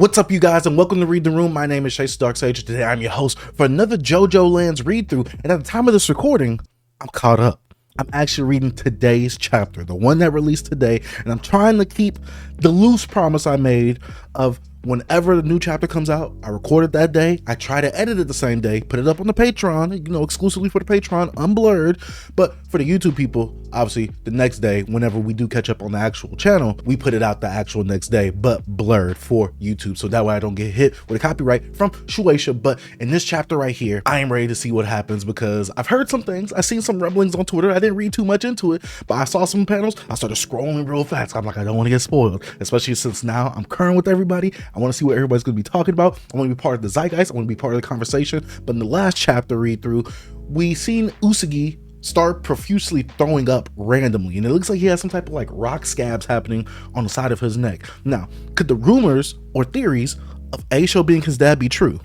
What's up, you guys, and welcome to Read the Room. My name is Chase Dark Sage. Today I'm your host for another JOJOLands read through, and at the time of this recording, I'm caught up. I'm actually reading today's chapter, the one that released today, and I'm trying to keep the loose promise I made of whenever the new chapter comes out, I record it that day. I try to edit it the same day, put it up on the Patreon, exclusively for the Patreon, unblurred. But for the YouTube people, obviously the next day, whenever we do catch up on the actual channel, we put it out the actual next day, but blurred for YouTube. So that way I don't get hit with a copyright from Shueisha. But in this chapter right here, I am ready to see what happens because I've heard some things. I've seen some rumblings on Twitter. I didn't read too much into it, but I saw some panels. I started scrolling real fast. I'm like, I don't want to get spoiled, especially since now I'm current with everybody. I want to see what everybody's going to be talking about. I want to be part of the zeitgeist. I want to be part of the conversation. But in the last chapter read through, we seen Usagi start profusely throwing up randomly, and it looks like he has some type of like rock scabs happening on the side of his neck. Now, could the rumors or theories of Aisho being his dad be true?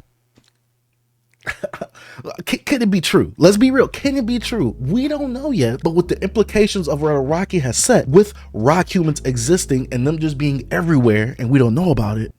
Can it be true? Let's be real. Can it be true? We don't know yet, but with the implications of what Araki has set, with rock humans existing and them just being everywhere and we don't know about it,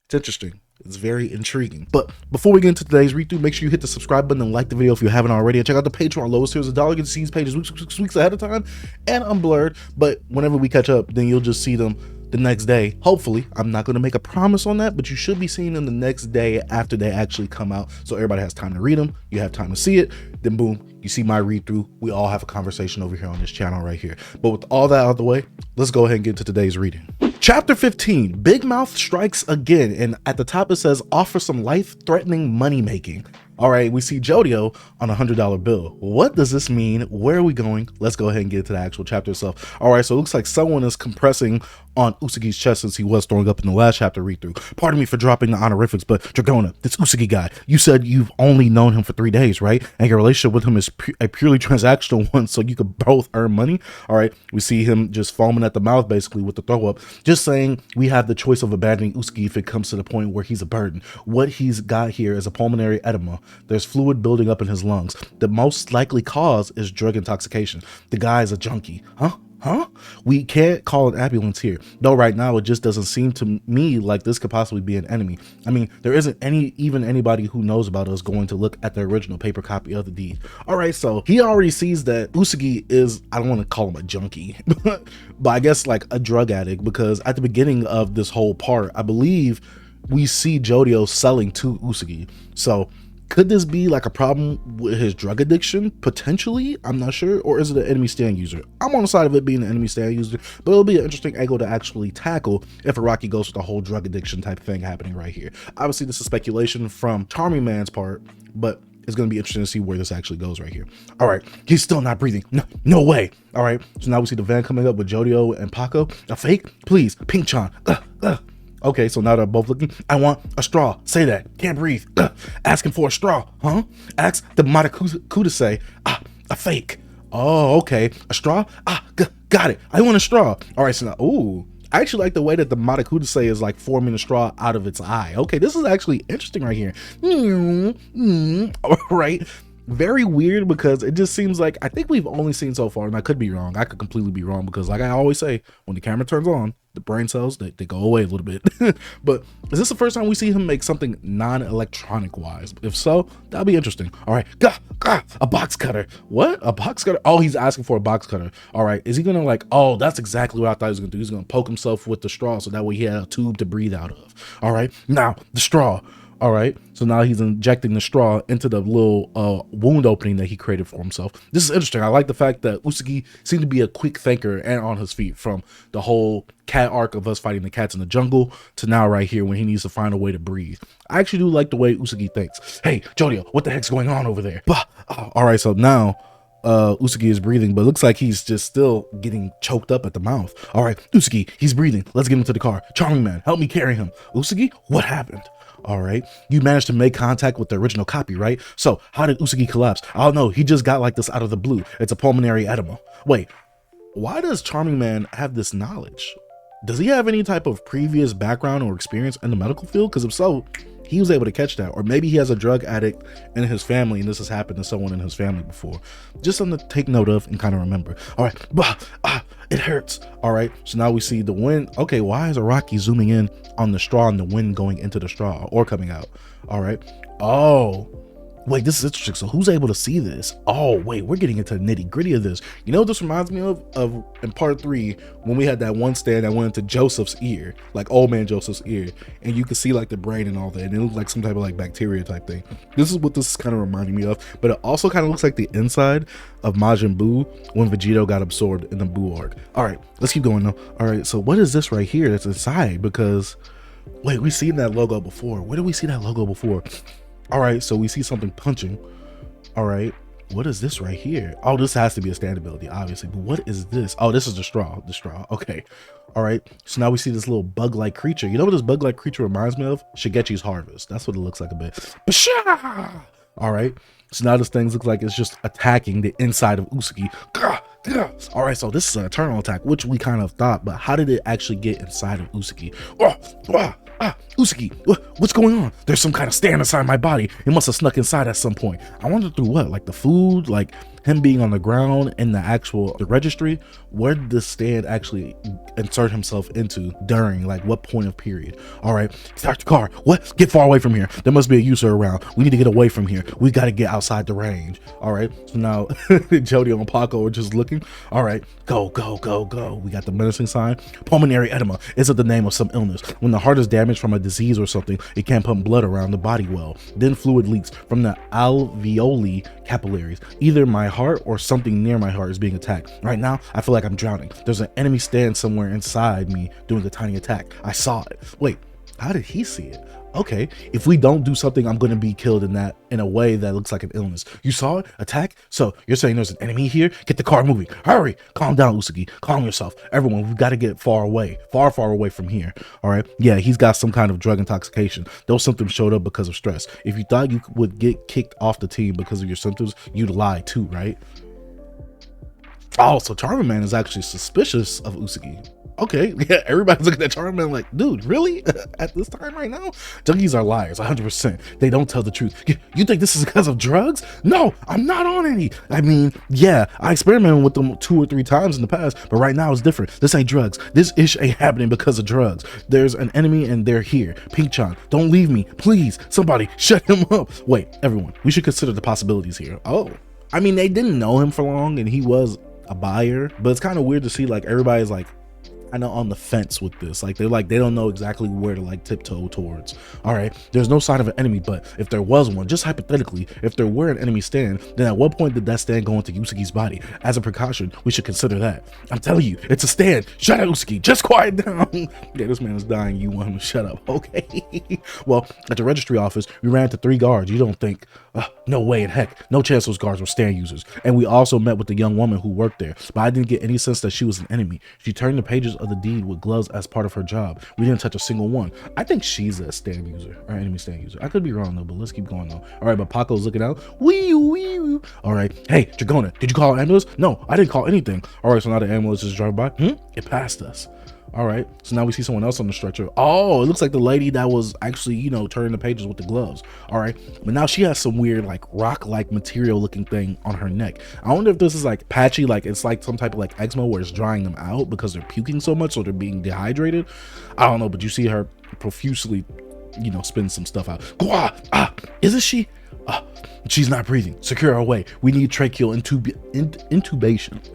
it's interesting. It's very intriguing. But before we get into today's read through, make sure you hit the subscribe button and like the video if you haven't already, and check out the Patreon. Lowest tier is $1. Get to see these pages weeks ahead of time and unblurred. But whenever we catch up, then you'll just see them the next day. Hopefully, I'm not going to make a promise on that, but you should be seeing them the next day after they actually come out, so everybody has time to read them. You have time to see it, then boom, you see my read through. We all have a conversation over here on this channel right here. But with all that out of the way, let's go ahead and get into today's reading. Chapter 15, Big Mouth strikes again, and at the top it says offer some life-threatening money making. All right, we see JoJo on a $100 bill. What does this mean? Where are we going? Let's go ahead and get into the actual chapter itself. All right, so it looks like someone is compressing on Usagi's chest since he was throwing up in the last chapter read through. Pardon me for dropping the honorifics, but Dragona, this Usagi guy, you said you've only known him for 3 days, right? And your relationship with him is a purely transactional one, so you could both earn money. All right, we see him just foaming at the mouth basically with the throw up, just saying we have the choice of abandoning Usagi if it comes to the point where he's a burden. What he's got here is a pulmonary edema. There's fluid building up in his lungs. The most likely cause is drug intoxication. The guy is a junkie. Huh? We can't call an ambulance here. Though right now, it just doesn't seem to me like this could possibly be an enemy. I mean, there isn't anybody who knows about us going to look at the original paper copy of the deed. All right, so he already sees that Usagi is, I don't want to call him a junkie, but I guess like a drug addict, because at the beginning of this whole part, I believe we see JoJo selling to Usagi. So could this be like a problem with his drug addiction? Potentially, I'm not sure. Or is it an enemy stand user? I'm on the side of it being an enemy stand user, but it'll be an interesting angle to actually tackle if Araki goes with the whole drug addiction type of thing happening right here. Obviously, this is speculation from CHARMINGMAN's part, but it's going to be interesting to see where this actually goes right here. All right, he's still not breathing. No way. All right, so now we see the van coming up with JoJo and Paco. A fake? Please, Pink-chan. Okay, so now they're both looking. I want a straw. Say that. Can't breathe. Asking for a straw. Huh? Ask the Matakudasei. A fake. Oh, okay. A straw? Got it. I want a straw. All right, so now, ooh. I actually like the way that the Matakudasei is like forming a straw out of its eye. Okay, this is actually interesting right here. All right. Very weird, because it just seems like, I think we've only seen so far, and I could be wrong. I could completely be wrong, because like I always say, when the camera turns on, the brain cells, they go away a little bit. But is this the first time we see him make something non-electronic wise? If so, that'll be interesting. All right, a box cutter. What? A box cutter? Oh, he's asking for a box cutter. All right, is he gonna like, oh, that's exactly what I thought he was gonna do. He's gonna poke himself with the straw, so that way he had a tube to breathe out of. All right, now the straw. All right, so now he's injecting the straw into the little wound opening that he created for himself. This is interesting. I like the fact that Usagi seemed to be a quick thinker and on his feet, from the whole cat arc of us fighting the cats in the jungle to now right here when he needs to find a way to breathe. I actually do like the way Usagi thinks. Hey, JoJo, what the heck's going on over there? All right, so now Usagi is breathing, but it looks like he's just still getting choked up at the mouth. All right, Usagi, he's breathing. Let's get him to the car. CHARMINGMAN, help me carry him. Usagi, what happened? All right, you managed to make contact with the original copy, right? So how did Usagi collapse? I don't know. He just got like this out of the blue. It's a pulmonary edema. Wait, why does CHARMINGMAN have this knowledge? Does he have any type of previous background or experience in the medical field? Because if so, He was able to catch that. Or maybe he has a drug addict in his family and this has happened to someone in his family before. Just something to take note of and kind of remember. All right, it hurts. All right, so now we see the wind. Okay, why is Araki zooming in on the straw and the wind going into the straw or coming out? All right, oh, wait, this is interesting. So who's able to see this? Oh, wait, we're getting into the nitty gritty of this. You know what this reminds me of in part 3 when we had that one stand that went into Joseph's ear, like old man Joseph's ear, and you could see like the brain and all that, and it looked like some type of like bacteria type thing. This is what this is kind of reminding me of, but it also kind of looks like the inside of Majin Buu when Vegito got absorbed in the Buu arc. All right, let's keep going though. All right, so what is this right here that's inside? Because wait, we've seen that logo before. Where did we see that logo before? All right, so we see something punching. All right, what is this right here? Oh, this has to be a stand ability, obviously. But what is this? Oh, this is the straw. The straw. Okay. All right. So now we see this little bug-like creature. You know what this bug-like creature reminds me of? Shigechi's Harvest. That's what it looks like a bit. Psha! All right. So now this thing looks like it's just attacking the inside of Usuki. All right, so this is an eternal attack, which we kind of thought, but how did it actually get inside of Usuki? Usuki, what's going on? There's some kind of stand inside my body. It must have snuck inside at some point. I wonder through what, like the food, like him being on the ground in the registry. Where did this stand actually insert himself into during, like what point of period? All right, start the car. What? Get far away from here. There must be a user around. We need to get away from here. We got to get outside the range. All right, so now Jody and Paco are just looking. All right, go. We got the menacing sign. Pulmonary edema. Is it the name of some illness? When the heart is damaged from a disease or something, it can't pump blood around the body well. Then fluid leaks from the alveoli capillaries. Either my heart or something near my heart is being attacked. Right now, I feel like I'm drowning. There's an enemy stand somewhere inside me doing a tiny attack. I saw it. Wait, how did he see it? Okay, if we don't do something, I'm gonna be killed in a way that looks like an illness. You saw it? Attack? So you're saying there's an enemy here? Get the car moving. Hurry! Calm down, Usuki. Calm yourself. Everyone, we've got to get far away. Far away from here. All right? Yeah, he's got some kind of drug intoxication. Those symptoms showed up because of stress. If you thought you would get kicked off the team because of your symptoms, you'd lie too, right? Oh, so CHARMINGMAN is actually suspicious of Usuki. Okay, yeah, everybody's looking at CHARMINGMAN like, dude, really? At this time right now? Junkies are liars, 100%. They don't tell the truth. You think this is because of drugs? No, I'm not on any. I mean, yeah, I experimented with them 2 or 3 times in the past, but right now it's different. This ain't drugs. This ish ain't happening because of drugs. There's an enemy and they're here. Pink-chan, don't leave me. Please, somebody, shut him up. Wait, everyone, we should consider the possibilities here. Oh, I mean, they didn't know him for long and he was a buyer, but it's kind of weird to see like everybody's like kind of on the fence with this. Like they don't know exactly where to like tiptoe towards. All right, there's no sign of an enemy, but if there was one, just hypothetically, if there were an enemy stand, then at what point did that stand go into Usuki's body? As a precaution, we should consider that. I'm telling you, it's a stand. Shut up, Usuki, just quiet down. Yeah, this man is dying, you want him to shut up. Okay. Well, at the registry office, we ran into 3 guards. You don't think no way in heck, no chance those guards were stand users. And we also met with the young woman who worked there, but I didn't get any sense that she was an enemy. She turned the pages of the deed with gloves as part of her job. We didn't touch a single one. I think she's a stand user or enemy stand user. I could be wrong though, but let's keep going though. All right, but Paco's looking out. Wee. All right, hey Dragona, did you call an ambulance? No, I didn't call anything. All right, so now the ambulance is driving by. It passed us. All right, so now we see someone else on the stretcher. Oh, it looks like the lady that was actually, you know, turning the pages with the gloves. All right, but now she has some weird like rock-like material looking thing on her neck. I wonder if this is like patchy, like it's like some type of like eczema where it's drying them out because they're puking so much or they're being dehydrated. I don't know, but you see her profusely, you know, spin some stuff out. Isn't she? She's not breathing. Secure her away. We need tracheal intubation.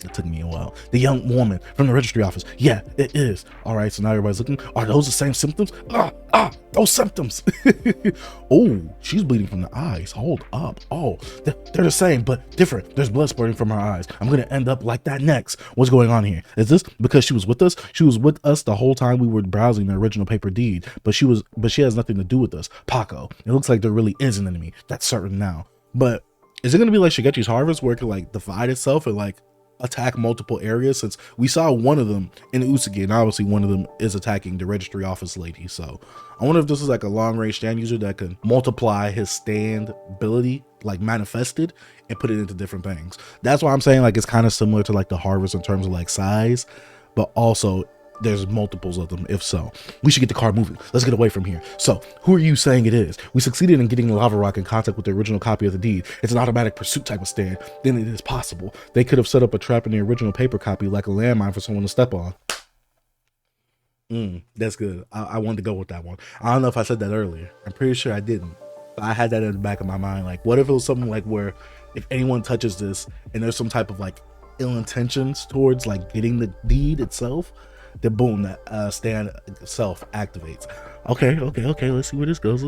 It took me a while. The young woman from the registry office. Yeah, it is. All right, so now everybody's looking. Are those the same symptoms? Those symptoms. Oh, she's bleeding from the eyes. Hold up. Oh, they're the same, but different. There's blood spurting from her eyes. I'm going to end up like that next. What's going on here? Is this because she was with us? She was with us the whole time we were browsing the original paper deed, but she has nothing to do with us. Paco, it looks like there really is an enemy. That's certain now. But is it going to be like Shigechi's Harvest where it can like divide itself and like attack multiple areas, since we saw one of them in Usuki and obviously one of them is attacking the registry office lady? So I wonder if this is like a long range stand user that can multiply his stand ability, like manifested, and put it into different things. That's why I'm saying like it's kind of similar to like the Harvest in terms of like size, but also there's multiples of them. If so, we should get the car moving. Let's get away from here. So who are you saying it is? We succeeded in getting the lava rock in contact with the original copy of the deed. It's an automatic pursuit type of stand. Then it is possible they could have set up a trap in the original paper copy, like a landmine for someone to step on. That's good. I wanted to go with that one. I don't know if I said that earlier. I'm pretty sure I didn't. But I had that in the back of my mind. Like, what if it was something like where if anyone touches this and there's some type of like ill intentions towards like getting the deed itself, then boom, that stand itself activates. Okay. Let's see where this goes.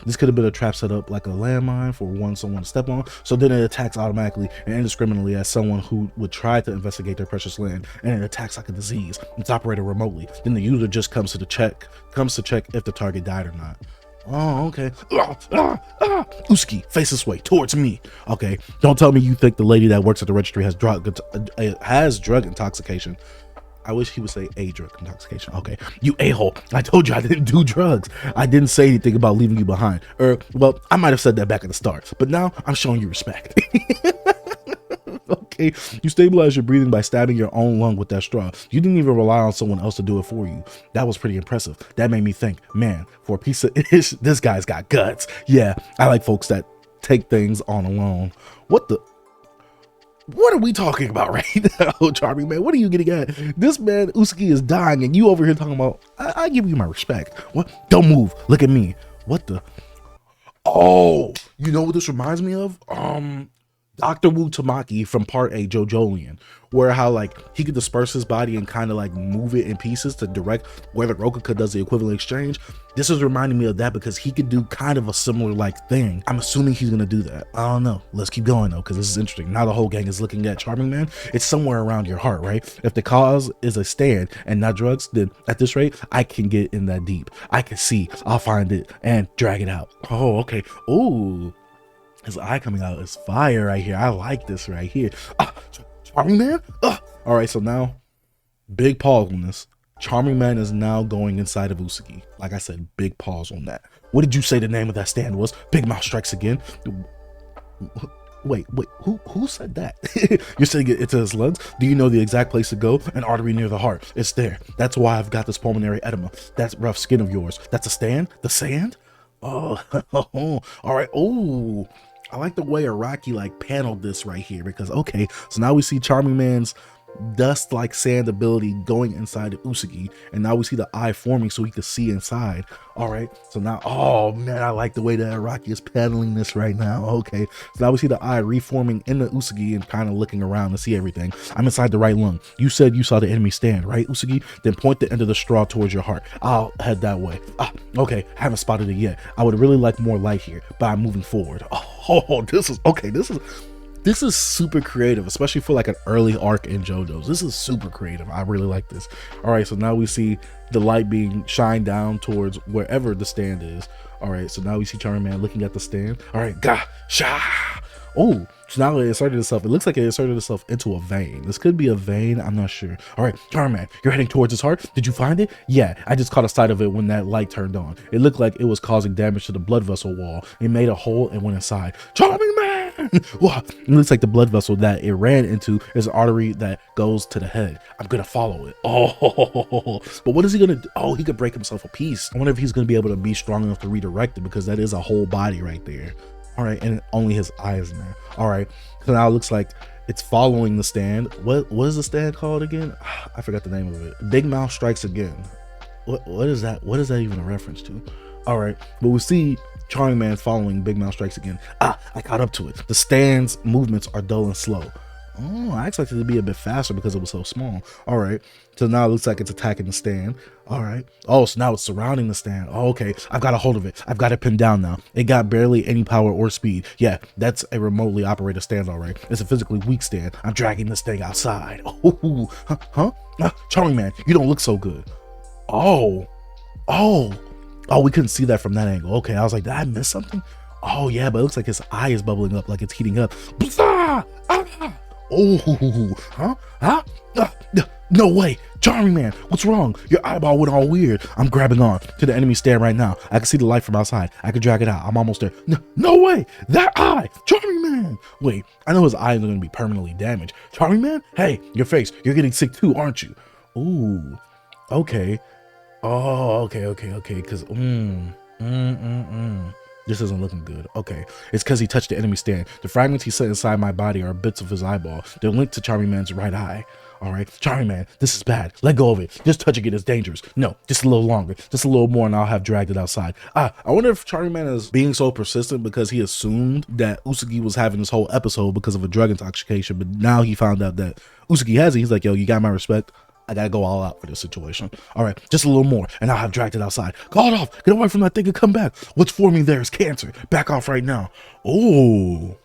This could have been a trap set up like a landmine for someone to step on. So then it attacks automatically and indiscriminately as someone who would try to investigate their precious land, and it attacks like a disease. It's operated remotely. Then the user just comes to check if the target died or not. Oh, okay. Uski, face this way towards me. Okay, don't tell me you think the lady that works at the registry has drug intoxication. I wish he would say a drug intoxication. Okay, you a-hole. I told you I didn't do drugs. I didn't say anything about leaving you behind. Well, I might have said that back at the start, but now I'm showing you respect. Okay, you stabilize your breathing by stabbing your own lung with that straw. You didn't even rely on someone else to do it for you. That was pretty impressive. That made me think, man, for a piece of ish, this guy's got guts. Yeah, I like folks that take things on alone. What are we talking about right now, Charming Man? What are you getting at? This man, Uski, is dying, and you over here talking about, I give you my respect. What? Don't move. Look at me. What the? Oh, you know what this reminds me of? Dr. Wu Tamaki from Part A, JOJOLANds, where how like he could disperse his body and kind of like move it in pieces to direct where the Rokuka does the equivalent exchange. This is reminding me of that because he could do kind of a similar like thing. I'm assuming he's gonna do that. I don't know. Let's keep going though, because this is interesting. Now the whole gang is looking at Charming Man. It's somewhere around your heart, right? If the cause is a stand and not drugs, then at this rate, I can get in that deep. I can see. I'll find it and drag it out. Oh, okay. Ooh. His eye coming out is fire right here. I like this right here. Charming Man? All right, so now, big pause on this. Charming Man is now going inside of Usugi. Like I said, big pause on that. What did you say the name of that stand was? Big Mouth Strikes Again. Wait, who said that? You're saying it's his lungs? Do you know the exact place to go? An artery near the heart. It's there. That's why I've got this pulmonary edema. That's rough skin of yours. That's a stand? The sand? Oh, all right. Oh, I like the way Araki like paneled this right here because okay, so now we see Charming Man's dust like sand ability going inside of Usugi, and now we see the eye forming so he can see inside. All right, so now, oh man, I like the way that Araki is paneling this right now. Okay, so now we see the eye reforming in the Usugi and kind of looking around to see everything. I'm inside the right lung. You said you saw the enemy stand, right, Usugi? Then point the end of the straw towards your heart. I'll head that way. Okay, haven't spotted it yet. I would really like more light here, but I'm moving forward. Oh, this is okay. This is super creative, especially for like an early arc in JoJo's. This is super creative. I really like this. All right, so now we see the light being shined down towards wherever the stand is. All right, so now we see Charming Man looking at the stand. All right, oh, so now it inserted itself. It looks like it inserted itself into a vein. This could be a vein. I'm not sure. All right, Charming Man, you're heading towards his heart. Did you find it? Yeah, I just caught a sight of it when that light turned on. It looked like it was causing damage to the blood vessel wall. It made a hole and went inside. Charming Man! Wow. It looks like the blood vessel that it ran into is an artery that goes to the head. I'm gonna follow it. Oh, but what is he gonna do? Oh, he could break himself a piece. I wonder if he's gonna be able to be strong enough to redirect it because that is a whole body right there. All right, and only his eyes in there. All right, so now it looks like it's following the stand. What is the stand called again? I forgot the name of it. Big Mouth Strikes Again. What is that? What is that even a reference to? All right, but we see Charming Man following Big Mouth Strikes Again. I caught up to it. The stand's movements are dull and slow. Oh, I expected it to be a bit faster because it was so small. All right, so now it looks like it's attacking the stand. All right. Oh, so now it's surrounding the stand. Oh, okay, I've got a hold of it. I've got it pinned down now. It got barely any power or speed. Yeah, that's a remotely operated stand, all right. It's a physically weak stand. I'm dragging this thing outside. Oh, huh? Charming Man, you don't look so good. Oh, we couldn't see that from that angle. Okay, I was like, did I miss something? Oh yeah, but it looks like his eye is bubbling up, like it's heating up. No way, Charming Man, what's wrong? Your eyeball went all weird. I'm grabbing on to the enemy stand right now. I can see the light from outside. I can drag it out. I'm almost there. No way, that eye, Charming Man. Wait, I know his eye is going to be permanently damaged. Charming Man, hey, your face, you're getting sick too, aren't you? Ooh. Okay. Oh, okay. Because this isn't looking good. Okay, it's because he touched the enemy stand. The fragments he set inside my body are bits of his eyeball. They're linked to Charming Man's right eye. All right, Charming Man, this is bad. Let go of it. Just touching it is dangerous. No, just a little longer, just a little more, and I'll have dragged it outside. I wonder if Charming Man is being so persistent because he assumed that Usagi was having this whole episode because of a drug intoxication, but now he found out that Usagi has it. He's like, yo, you got my respect. I gotta go all out for this situation. All right, just a little more, and I'll have dragged it outside. Call it off. Get away from that thing and come back. What's forming there is cancer. Back off right now. Oh,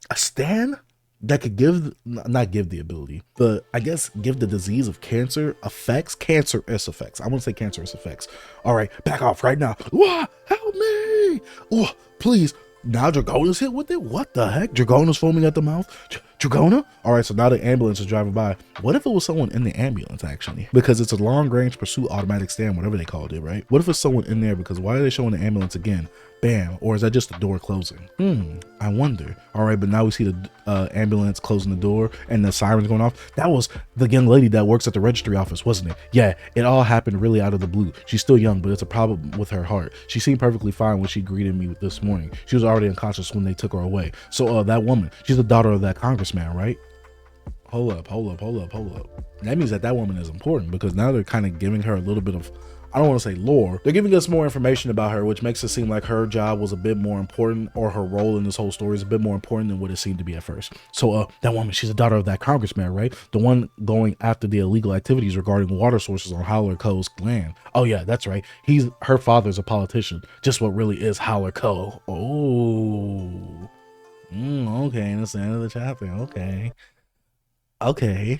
a stand that could not give the ability, but I guess give the disease of cancerous effects. I won't say cancerous effects. All right, back off right now. Wah, help me. Oh, please. Now Dragona's hit with it? What the heck? Dragona's foaming at the mouth? Dragona? All right, so now the ambulance is driving by. What if it was someone in the ambulance, actually? Because it's a long-range pursuit automatic stand, whatever they called it, right? What if it's someone in there? Because why are they showing the ambulance again? Bam. Or is that just the door closing? I wonder. All right, but now we see the ambulance closing the door and the sirens going off. That was the young lady that works at the registry office, wasn't it? Yeah, it all happened really out of the blue. She's still young, but it's a problem with her heart. She seemed perfectly fine when she greeted me this morning. She was already unconscious when they took her away. So that woman, she's the daughter of that congressman, right? Hold up. That means that woman is important because now they're kind of giving her a little bit of, I don't want to say lore. They're giving us more information about her, which makes it seem like her job was a bit more important, or her role in this whole story is a bit more important than what it seemed to be at first. So that woman, she's the daughter of that congressman, right? The one going after the illegal activities regarding water sources on Howler Co's land. Oh yeah, that's right. Her father's a politician. Just what really is Howler Co. Oh. Okay, that's the end of the chapter. Okay.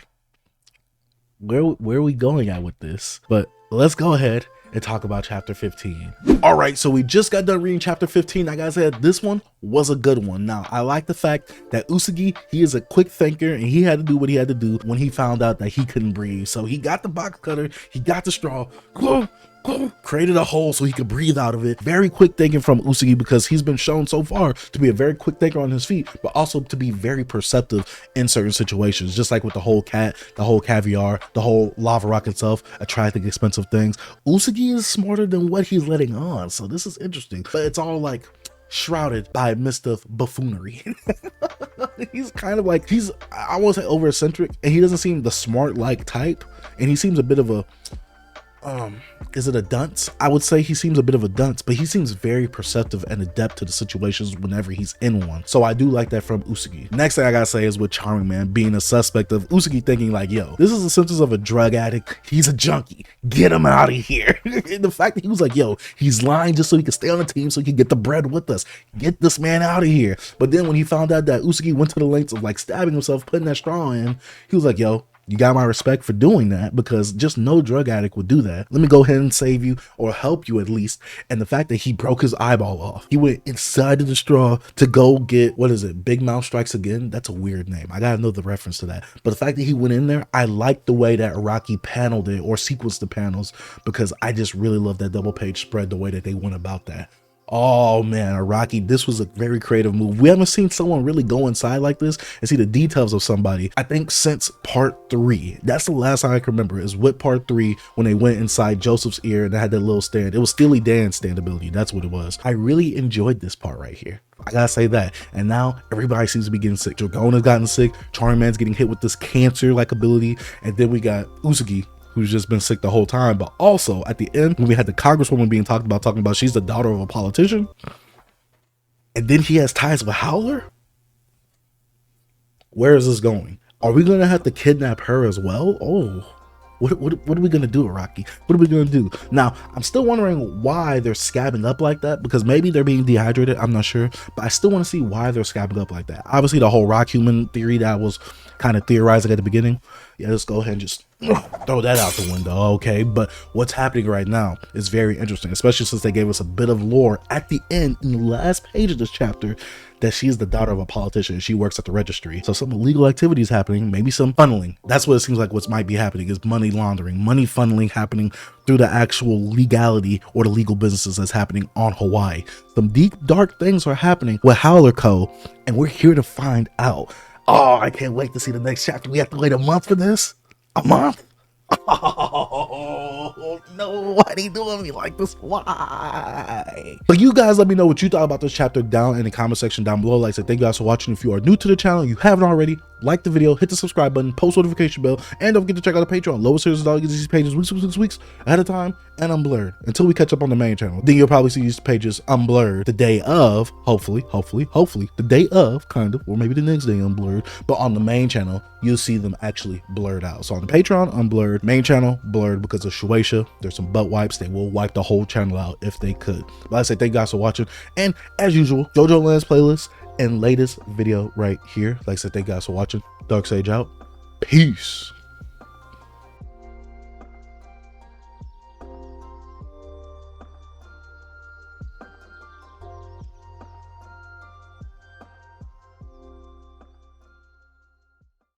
Where are we going at with this? But let's go ahead and talk about chapter 15. All right, so we just got done reading chapter 15. Like I said, this one was a good one. Now, I like the fact that Usagi, he is a quick thinker, and he had to do what he had to do when he found out that he couldn't breathe. So he got the box cutter, he got the straw, created a hole so he could breathe out of it. Very quick thinking from Usagi, because he's been shown so far to be a very quick thinker on his feet, but also to be very perceptive in certain situations, just like with the whole cat, the whole caviar, the whole lava rock itself, attracting expensive things. Usagi is smarter than what he's letting on, so this is interesting, but it's all like shrouded by a mist of buffoonery. He's kind of like, I won't say over eccentric, and he doesn't seem the smart like type, and he seems a bit of a is it a dunce? I would say he seems a bit of a dunce, but he seems very perceptive and adept to the situations whenever he's in one. So I do like that from Usagi. Next thing I gotta say is with Charming Man being a suspect of Usagi thinking like, yo, this is the symptoms of a drug addict. He's a junkie. Get him out of here. And the fact that he was like, yo, he's lying just so he can stay on the team so he can get the bread with us. Get this man out of here. But then when he found out that Usagi went to the lengths of like stabbing himself, putting that straw in, he was like, yo, you got my respect for doing that, because just no drug addict would do that. Let me go ahead and save you, or help you at least. And the fact that he broke his eyeball off, he went inside of the straw to go get, what is it, Big Mouth Strikes Again? That's a weird name. I gotta know the reference to that. But the fact that he went in there, I like the way that Araki paneled it, or sequenced the panels, because I just really love that double page spread, the way that they went about that. Oh man, Araki, this was a very creative move. We haven't seen someone really go inside like this and see the details of somebody, I think, since part 3. That's the last time I can remember, is with part 3, when they went inside Joseph's ear and they had that little stand. It was Steely Dan's stand ability. That's what it was. I really enjoyed this part right here. I gotta say that. And now everybody seems to be getting sick. Dragona's gotten sick. Charming Man's getting hit with this cancer-like ability. And then we got Usagi, who's just been sick the whole time. But also at the end, when we had the congresswoman being talking about she's the daughter of a politician, and then he has ties with Howler. Where is this going? Are we gonna have to kidnap her as well? Oh, what are we gonna do, Araki? What are we gonna do? Now, I'm still wondering why they're scabbing up like that, because maybe they're being dehydrated, I'm not sure, but I still want to see why they're scabbing up like that. Obviously, the whole rock human theory that was kind of theorizing at the beginning, yeah, let's go ahead and just throw that out the window, okay? But what's happening right now is very interesting, especially since they gave us a bit of lore at the end, in the last page of this chapter, that she's the daughter of a politician. She works at the registry. So some illegal activities happening, maybe some funneling. That's what it seems like what might be happening, is money laundering, money funneling happening through the actual legality or the legal businesses that's happening on Hawaii. Some deep, dark things are happening with Howler Co., and we're here to find out. Oh, I can't wait to see the next chapter. We have to wait a month for this? A month? Oh no, why they doing me like this? Why? But you guys let me know what you thought about this chapter down in the comment section down below. Like I said, thank you guys for watching. If you are new to the channel, you haven't already, like the video, hit the subscribe button, post notification bell, and don't forget to check out the Patreon. Lowest series of these pages weeks ahead of time and unblurred until we catch up on the main channel. Then you'll probably see these pages unblurred the day of, hopefully the day of, kind of, or maybe the next day unblurred. But on the main channel, you'll see them actually blurred out. So on the Patreon, unblurred, main channel blurred because of Shueisha. There's some butt wipes. They will wipe the whole channel out if they could. But I say thank you guys for watching, and as usual, JoJoLands playlist and latest video right here. Like I said, thank you guys for watching. Dark Sage out. Peace.